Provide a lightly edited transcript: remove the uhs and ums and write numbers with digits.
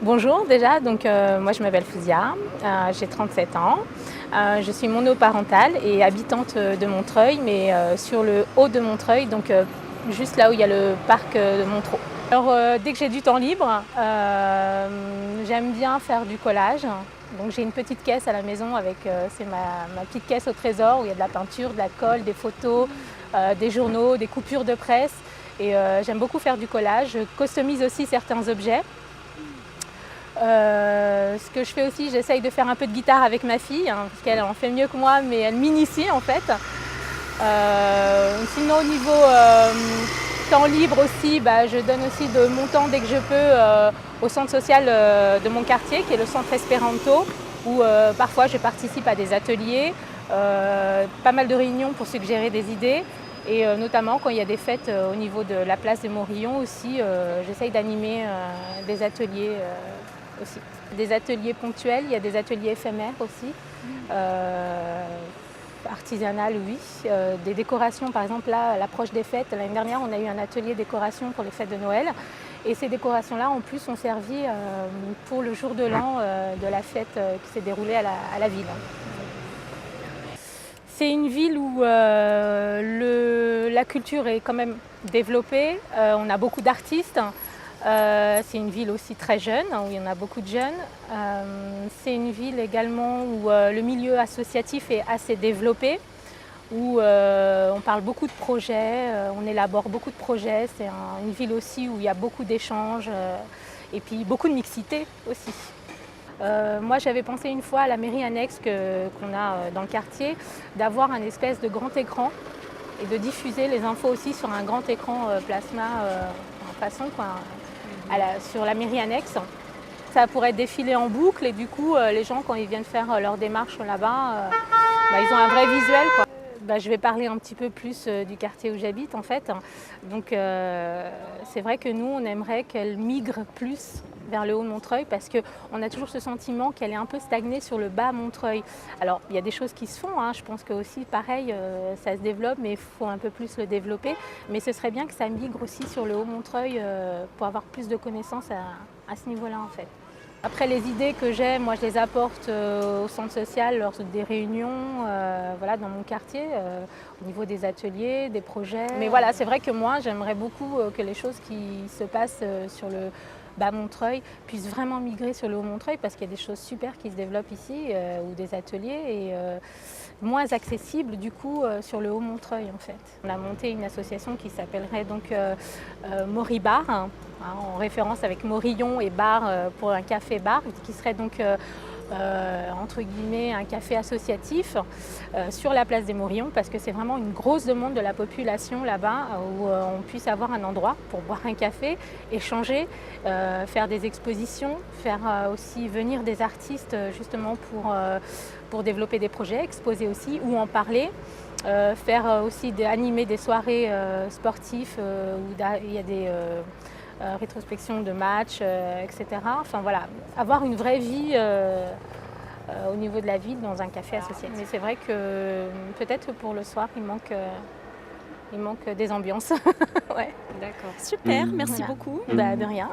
Bonjour déjà, moi je m'appelle Fouzia, j'ai 37 ans, je suis monoparentale et habitante de Montreuil, mais sur le haut de Montreuil, juste là où il y a le parc de Montreux. Alors dès que j'ai du temps libre, j'aime bien faire du collage. Donc j'ai une petite caisse à la maison c'est ma petite caisse au trésor où il y a de la peinture, de la colle, des photos, des journaux, des coupures de presse. Et j'aime beaucoup faire du collage. Je customise aussi certains objets. Ce que je fais aussi, j'essaye de faire un peu de guitare avec ma fille, parce qu'elle en fait mieux que moi, mais elle m'initie en fait. Sinon au niveau temps libre aussi, je donne aussi de mon temps dès que je peux au centre social de mon quartier, qui est le centre Esperanto, où parfois je participe à des ateliers, pas mal de réunions pour suggérer des idées. Et notamment quand il y a des fêtes au niveau de la place des Morillons aussi, j'essaye d'animer des ateliers aussi. Des ateliers ponctuels, il y a des ateliers éphémères aussi, artisanales oui. Des décorations, par exemple là, à l'approche des fêtes, l'année dernière on a eu un atelier décoration pour les fêtes de Noël. Et ces décorations-là en plus ont servi pour le jour de l'an de la fête qui s'est déroulée à la ville. C'est une ville où la culture est quand même développée, on a beaucoup d'artistes. C'est une ville aussi très jeune, où il y en a beaucoup de jeunes. C'est une ville également où le milieu associatif est assez développé, où on parle beaucoup de projets, on élabore beaucoup de projets. C'est une ville aussi où il y a beaucoup d'échanges et puis beaucoup de mixité aussi. Moi j'avais pensé une fois à la mairie annexe qu'on a dans le quartier d'avoir un espèce de grand écran et de diffuser les infos aussi sur un grand écran plasma en façon sur la mairie annexe. Ça pourrait défiler en boucle et du coup les gens quand ils viennent faire leur démarche là-bas, ils ont un vrai visuel, quoi. Je vais parler un petit peu plus du quartier où j'habite en fait. Donc c'est vrai que nous on aimerait qu'elle migre plus vers le haut de Montreuil parce qu'on a toujours ce sentiment qu'elle est un peu stagnée sur le bas Montreuil. Alors il y a des choses qui se font, je pense que aussi pareil ça se développe mais il faut un peu plus le développer. Mais ce serait bien que ça migre aussi sur le haut Montreuil pour avoir plus de connaissances à ce niveau-là en fait. Après les idées que j'ai, moi je les apporte au centre social lors des réunions, dans mon quartier, au niveau des ateliers, des projets. Mais voilà, c'est vrai que moi j'aimerais beaucoup que les choses qui se passent sur le bas Montreuil puissent vraiment migrer sur le haut Montreuil parce qu'il y a des choses super qui se développent ici, ou des ateliers, et moins accessibles du coup sur le haut Montreuil en fait. On a monté une association qui s'appellerait donc Moribar, en référence avec Morillon et bar pour un café-bar, qui serait donc entre guillemets un café associatif sur la place des Morillons, parce que c'est vraiment une grosse demande de la population là-bas où on puisse avoir un endroit pour boire un café, échanger, faire des expositions, faire aussi venir des artistes justement pour développer des projets, exposer aussi ou en parler. Faire aussi animer des soirées sportives où il y a des rétrospections de matchs, etc. Enfin voilà, avoir une vraie vie au niveau de la ville dans un café associatif. Mais c'est vrai que peut-être pour le soir, il manque des ambiances. Ouais. D'accord, super, merci beaucoup. De rien.